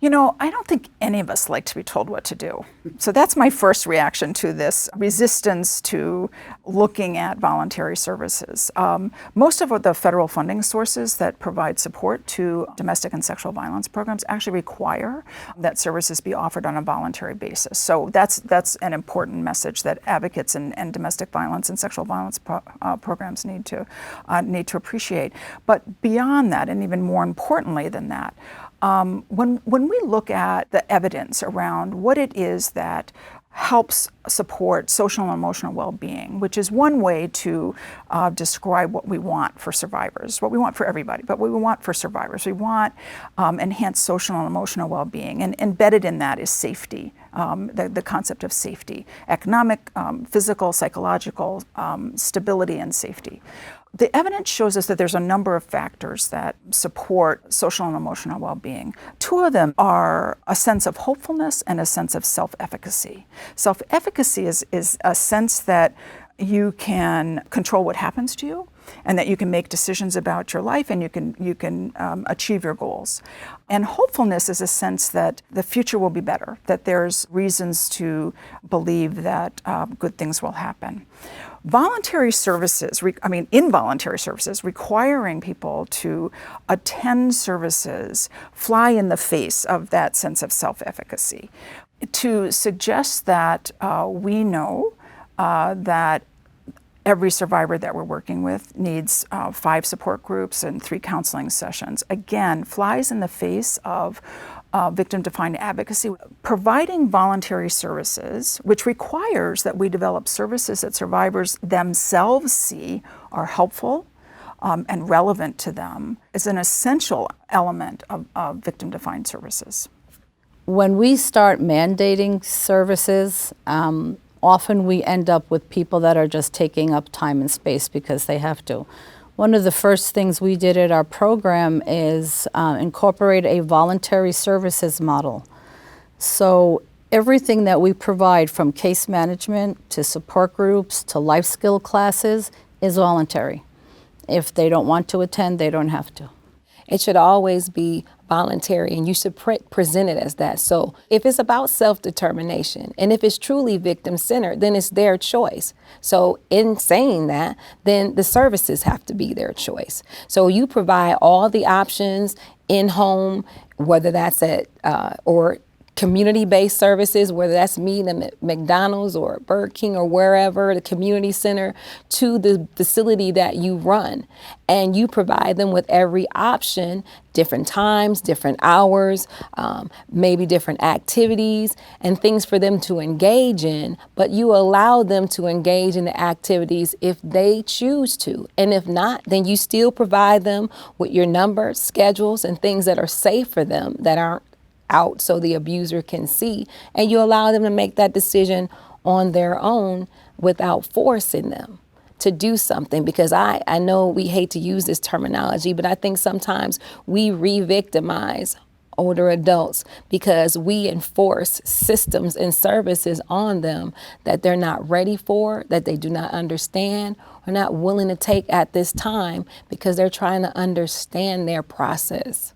I don't think any of us like to be told what to do. So that's my first reaction to this resistance to looking at voluntary services. Most of the federal funding sources that provide support to domestic and sexual violence programs actually require that services be offered on a voluntary basis. So that's an important message that advocates and domestic violence and sexual violence programs need to appreciate. But beyond that, and even more importantly than that, when we look at the evidence around what it is that helps support social and emotional well-being, which is one way to describe what we want for survivors, what we want for everybody, but what we want for survivors. We want enhanced social and emotional well-being, and embedded in that is safety, the concept of safety, economic, physical, psychological stability and safety. The evidence shows us that there's a number of factors that support social and emotional well-being. Two of them are a sense of hopefulness and a sense of self-efficacy. Self-efficacy is a sense that you can control what happens to you, and that you can make decisions about your life, and you can achieve your goals. And hopefulness is a sense that the future will be better, that there's reasons to believe that good things will happen. Voluntary services, involuntary services, requiring people to attend services fly in the face of that sense of self-efficacy. To suggest that we know that every survivor that we're working with needs 5 support groups and 3 counseling sessions, again, flies in the face of victim-defined advocacy. Providing voluntary services, which requires that we develop services that survivors themselves see are helpful and relevant to them, is an essential element of victim-defined services. When we start mandating services, often we end up with people that are just taking up time and space because they have to. One of the first things we did at our program is incorporate a voluntary services model. So everything that we provide, from case management to support groups to life skill classes, is voluntary. If they don't want to attend, they don't have to. It should always be voluntary, and you should present it as that. So if it's about self-determination, and if it's truly victim-centered, then it's their choice. So in saying that, then the services have to be their choice. So you provide all the options in-home, whether that's at or community-based services, whether that's meeting at McDonald's or Burger King or wherever, the community center, to the facility that you run. And you provide them with every option, different times, different hours, maybe different activities and things for them to engage in, but you allow them to engage in the activities if they choose to. And if not, then you still provide them with your numbers, schedules, and things that are safe for them, that aren't out so the abuser can see, and you allow them to make that decision on their own without forcing them to do something. Because I know we hate to use this terminology, but I think sometimes we re-victimize older adults because we enforce systems and services on them that they're not ready for, that they do not understand, or not willing to take at this time because they're trying to understand their process.